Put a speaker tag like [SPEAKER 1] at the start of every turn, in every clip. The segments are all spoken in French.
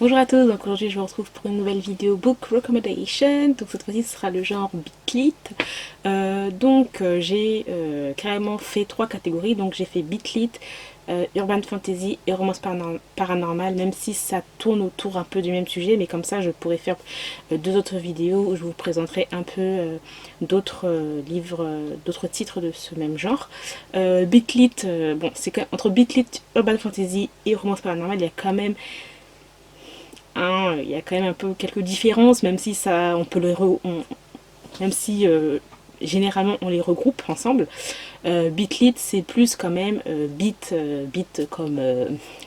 [SPEAKER 1] Bonjour à tous, donc aujourd'hui je vous retrouve pour une nouvelle vidéo Book Recommendation. Donc cette fois-ci ce sera le genre Bitlit. J'ai carrément fait trois catégories. Donc j'ai fait Bitlit, Urban Fantasy et Romance Paranormale, même si ça tourne autour un peu du même sujet, mais comme ça je pourrais faire deux autres vidéos où je vous présenterai un peu d'autres livres, d'autres titres de ce même genre. Bitlit, bon c'est entre Bitlit, Urban Fantasy et Romance Paranormale, il y a quand même il y a quand même un peu quelques différences, même si ça, on peut même si généralement on les regroupe ensemble. Bitlit c'est plus quand même bit comme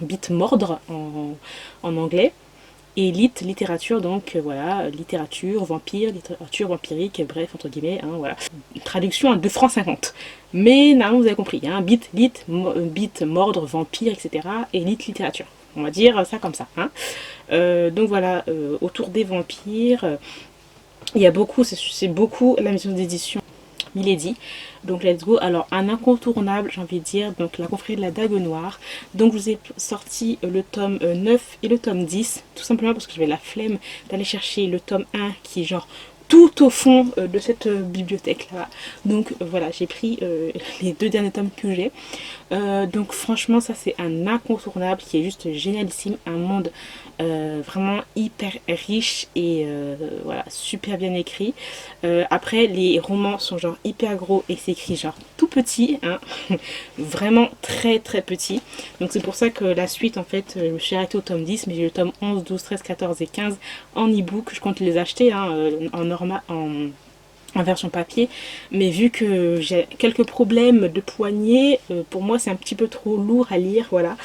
[SPEAKER 1] bit mordre en anglais. Et littérature, donc voilà, littérature, vampire, littérature vampirique, bref, entre guillemets, voilà. Traduction à 2 francs 50. Mais normalement, vous avez compris, bit, mordre, vampire, etc. Et littérature. On va dire ça comme ça. Donc voilà, autour des vampires, il y a beaucoup, c'est beaucoup la maison d'édition Milady. Donc let's go. Alors un incontournable, j'ai envie de dire, donc la confrérie de la Dague Noire. Donc je vous ai sorti le tome 9 et le tome 10, tout simplement parce que j'avais la flemme d'aller chercher le tome 1 qui est genre tout au fond de cette bibliothèque là. Donc voilà, j'ai pris les deux derniers tomes que j'ai. Donc franchement ça c'est un incontournable qui est juste génialissime, un monde vraiment hyper riche et voilà, super bien écrit. Après les romans sont genre hyper gros et c'est écrit genre tout petit, vraiment très très petit. Donc c'est pour ça que la suite en fait je me suis arrêtée au tome 10, mais j'ai le tome 11, 12, 13, 14 et 15 en e-book. Je compte les acheter en version papier, mais vu que j'ai quelques problèmes de poignet, pour moi c'est un petit peu trop lourd à lire, voilà.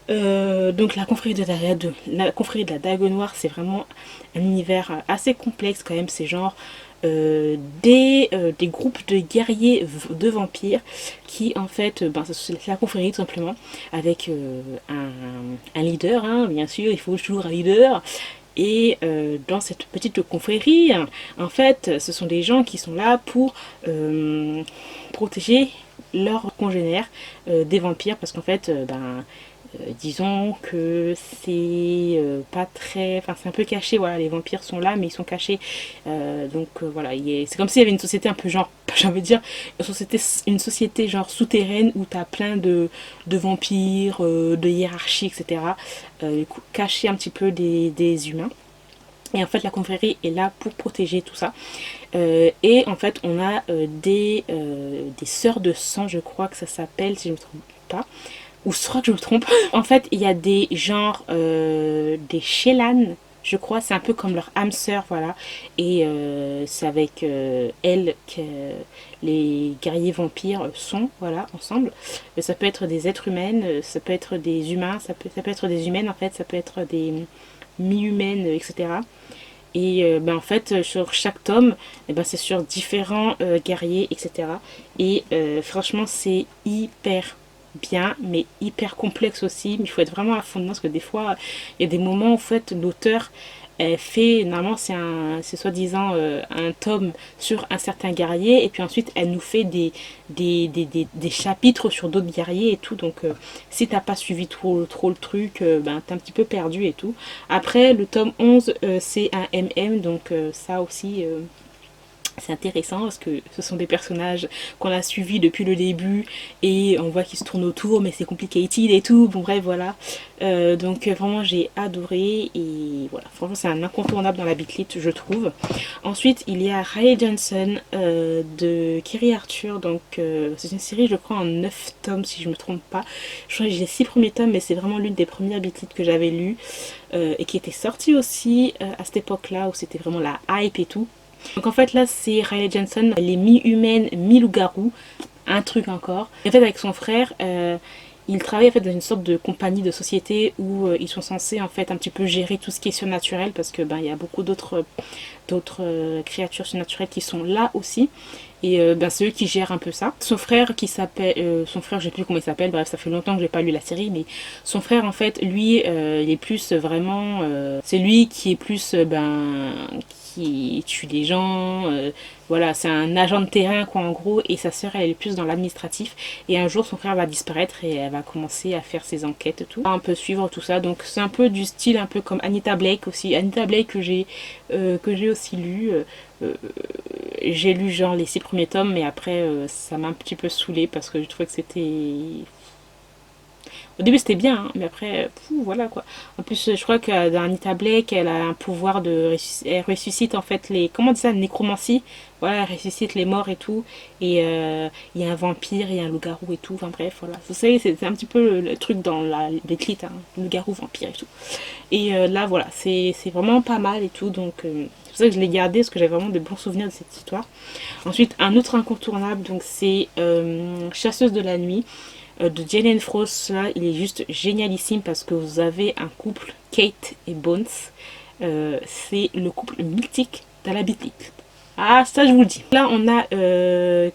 [SPEAKER 1] Donc la confrérie de la Dague Noire, c'est vraiment un univers assez complexe quand même. C'est genre des groupes de guerriers de vampires qui en fait, c'est la confrérie tout simplement, avec un leader, bien sûr, il faut toujours un leader. Et dans cette petite confrérie, en fait, ce sont des gens qui sont là pour protéger leurs congénères des vampires, parce qu'en fait, disons que c'est pas très, enfin c'est un peu caché, voilà, les vampires sont là mais ils sont cachés. Voilà, c'est comme s'il y avait une société un peu genre, j'ai envie de dire une société genre souterraine où t'as plein de vampires, de hiérarchie, etc., cachés un petit peu des humains. Et en fait, la confrérie est là pour protéger tout ça. Et en fait, on a des sœurs de sang, je crois que ça s'appelle, si je ne me trompe pas. Ou je crois que je me trompe. En fait, il y a des genres, des Shellan, je crois, c'est un peu comme leur âme sœur, voilà. Et c'est avec elles que les guerriers vampires sont, voilà, ensemble. Ça peut être des êtres humaines, ça peut être des humains, ça peut être des humaines, en fait, ça peut être des mi-humaines, etc. Et en fait, sur chaque tome, c'est sur différents guerriers, etc. Et franchement, c'est hyper bien, mais hyper complexe aussi. Il faut être vraiment à fond dedans, parce que des fois, il y a des moments où en fait, l'auteur fait, normalement c'est soi-disant un tome sur un certain guerrier, et puis ensuite elle nous fait des chapitres sur d'autres guerriers et tout. Donc si t'as pas suivi trop le truc, t'es un petit peu perdu et tout. Après le tome 11 c'est un MM, donc ça aussi c'est intéressant parce que ce sont des personnages qu'on a suivis depuis le début et on voit qu'ils se tournent autour, mais c'est complicated et tout. Bon bref, voilà. Vraiment j'ai adoré et voilà, franchement c'est un incontournable dans la Bitlit, je trouve. Ensuite il y a Riley Johnson de Kerry Arthur. Donc c'est une série, je crois, en 9 tomes si je me trompe pas. Je crois que j'ai les 6 premiers tomes, mais c'est vraiment l'une des premières Bitlit que j'avais lues et qui était sortie aussi à cette époque là où c'était vraiment la hype et tout. Donc en fait là c'est Riley Johnson, elle est mi-humaine, mi-loup-garou, un truc encore. Et en fait avec son frère, ils travaillent en fait dans une sorte de compagnie de société où ils sont censés en fait un petit peu gérer tout ce qui est surnaturel, parce que il y a beaucoup d'autres d'autres créatures surnaturelles qui sont là aussi. Et c'est eux qui gèrent un peu ça. Son frère qui s'appelle... son frère, je sais plus comment il s'appelle, bref, ça fait longtemps que j'ai pas lu la série, mais son frère, en fait, lui, il est plus vraiment... c'est lui qui est plus... qui tue des gens. Voilà, c'est un agent de terrain, quoi, en gros. Et sa sœur, elle est plus dans l'administratif. Et un jour, son frère va disparaître et elle va commencer à faire ses enquêtes et tout. On peut suivre tout ça. Donc, c'est un peu du style, un peu comme Anita Blake aussi. Anita Blake que j'ai aussi lu. J'ai lu genre les 6 premiers tomes, mais après ça m'a un petit peu saoulé parce que je trouvais que c'était... Au début c'était bien, hein, mais après, voilà quoi. En plus, je crois que dans Anita Blake, elle a un pouvoir de... Elle ressuscite en fait les... Comment on dit ça? Nécromancie. Voilà, elle ressuscite les morts et tout. Et il y a un vampire, il y a un loup-garou et tout. Enfin bref, voilà. Vous savez, c'est un petit peu le truc dans les clits, hein. Loup-garou, vampire et tout. Et là, voilà, c'est vraiment pas mal et tout. Donc, c'est pour ça que je l'ai gardé, parce que j'avais vraiment de bons souvenirs de cette histoire. Ensuite, un autre incontournable, donc c'est Chasseuse de la nuit de Jane Frost. Là, il est juste génialissime parce que vous avez un couple, Kate et Bones. C'est le couple mythique de la Beat. Ah, ça je vous le dis. Là, on a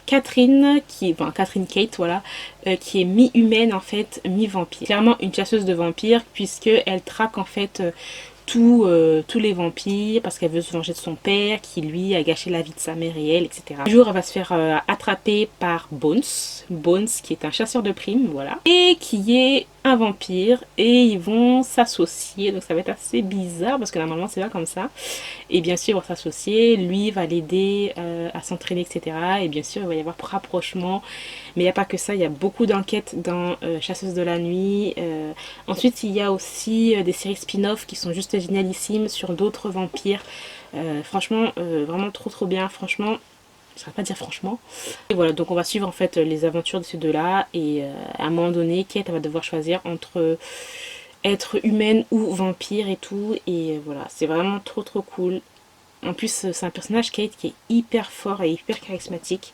[SPEAKER 1] Catherine, Catherine Kate, voilà, qui est mi-humaine en fait, mi-vampire. Clairement une chasseuse de vampires, puisque elle traque en fait tous les vampires parce qu'elle veut se venger de son père qui lui a gâché la vie de sa mère et elle, etc. Un jour elle va se faire attraper par Bones qui est un chasseur de primes, voilà, et qui est un vampire, et ils vont s'associer. Donc ça va être assez bizarre parce que normalement c'est pas comme ça. Et bien sûr ils vont s'associer, lui va l'aider à s'entraîner, etc. Et bien sûr il va y avoir rapprochement. Mais il n'y a pas que ça, il y a beaucoup d'enquêtes dans Chasseuse de la nuit. Ensuite, il y a aussi des séries spin-off qui sont juste génialissimes sur d'autres vampires. Franchement, vraiment trop bien. Franchement, je ne saurais pas dire franchement. Et voilà, donc on va suivre en fait les aventures de ces deux-là. Et à un moment donné, Kate va devoir choisir entre être humaine ou vampire et tout. Et voilà, c'est vraiment trop cool. En plus, c'est un personnage, Kate, qui est hyper fort et hyper charismatique.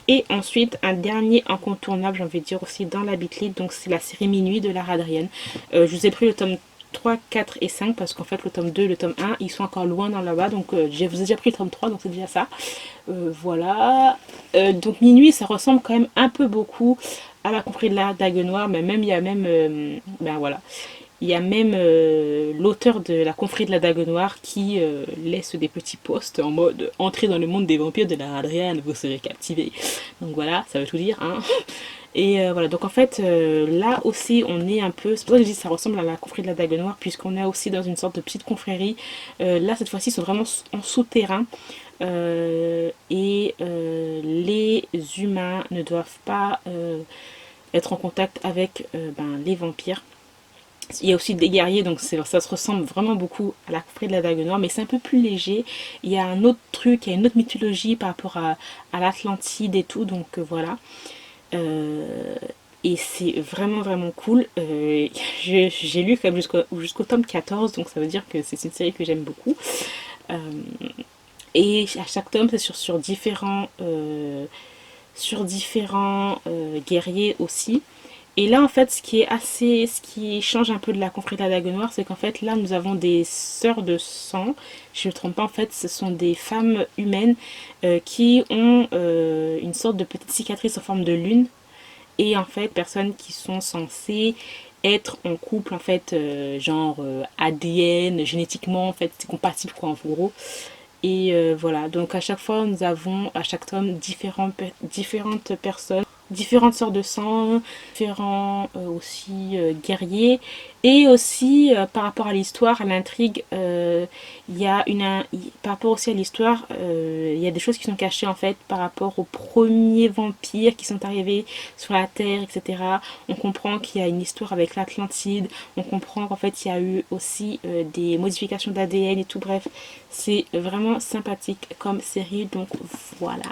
[SPEAKER 1] Et ensuite, un dernier incontournable, j'ai envie de dire aussi, dans la Beat-Lit. Donc, c'est la série Minuit de Lara Adrienne. Je vous ai pris le tome 3, 4 et 5 parce qu'en fait, le tome 2 et le tome 1, ils sont encore loin dans là-bas. Donc, je vous ai déjà pris le tome 3, donc c'est déjà ça. Voilà. Donc, Minuit, ça ressemble quand même un peu beaucoup à la Confrérie de la Dague Noire. Mais même, il y a même... voilà. Il y a même l'auteur de la Confrérie de la Dague Noire qui laisse des petits posts en mode « Entrez dans le monde des vampires de la Adrienne, vous serez captivé ». Donc voilà, ça veut tout dire, hein. Et voilà, donc en fait, là aussi, on est un peu... C'est pour ça que je dis que ça ressemble à la Confrérie de la Dague Noire, puisqu'on est aussi dans une sorte de petite confrérie. Là, cette fois-ci, ils sont vraiment en souterrain. Les humains ne doivent pas être en contact avec les vampires. Il y a aussi des guerriers, donc ça se ressemble vraiment beaucoup à la confrérie de la Dague Noire, mais c'est un peu plus léger. Il y a un autre truc, il y a une autre mythologie par rapport à l'Atlantide et tout, donc voilà. Et c'est vraiment cool. J'ai lu quand même jusqu'au tome 14, donc ça veut dire que c'est une série que j'aime beaucoup. Et à chaque tome, c'est sur différents guerriers aussi. Et là, en fait, ce qui change un peu de la confrérie de la Dague Noire, c'est qu'en fait, là, nous avons des sœurs de sang. Je ne me trompe pas, en fait, ce sont des femmes humaines qui ont une sorte de petite cicatrice en forme de lune. Et en fait, personnes qui sont censées être en couple, en fait, ADN, génétiquement, en fait, c'est compatible, quoi, en gros. Et voilà, donc à chaque fois, nous avons, à chaque tome, différentes personnes, différentes sortes de sang, différents aussi guerriers, et aussi par rapport à l'histoire, à l'intrigue, par rapport aussi à l'histoire, il y a des choses qui sont cachées en fait par rapport aux premiers vampires qui sont arrivés sur la Terre, etc. On comprend qu'il y a une histoire avec l'Atlantide, on comprend qu'en fait il y a eu aussi des modifications d'ADN et tout, bref, c'est vraiment sympathique comme série, donc voilà.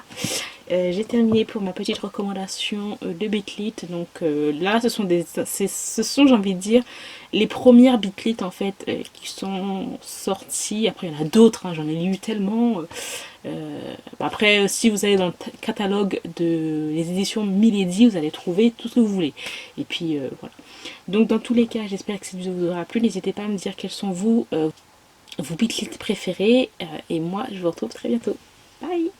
[SPEAKER 1] J'ai terminé pour ma petite recommandation de Beat-Lit. Donc là, ce sont j'ai envie de dire, les premières Beat-Lit en fait qui sont sorties. Après, il y en a d'autres, hein, j'en ai lu tellement. Après, si vous allez dans le catalogue de les éditions Milady, vous allez trouver tout ce que vous voulez. Et puis voilà. Donc dans tous les cas, j'espère que cette vidéo vous aura plu. N'hésitez pas à me dire quels sont vos beatlists préférés. Et moi, je vous retrouve très bientôt. Bye!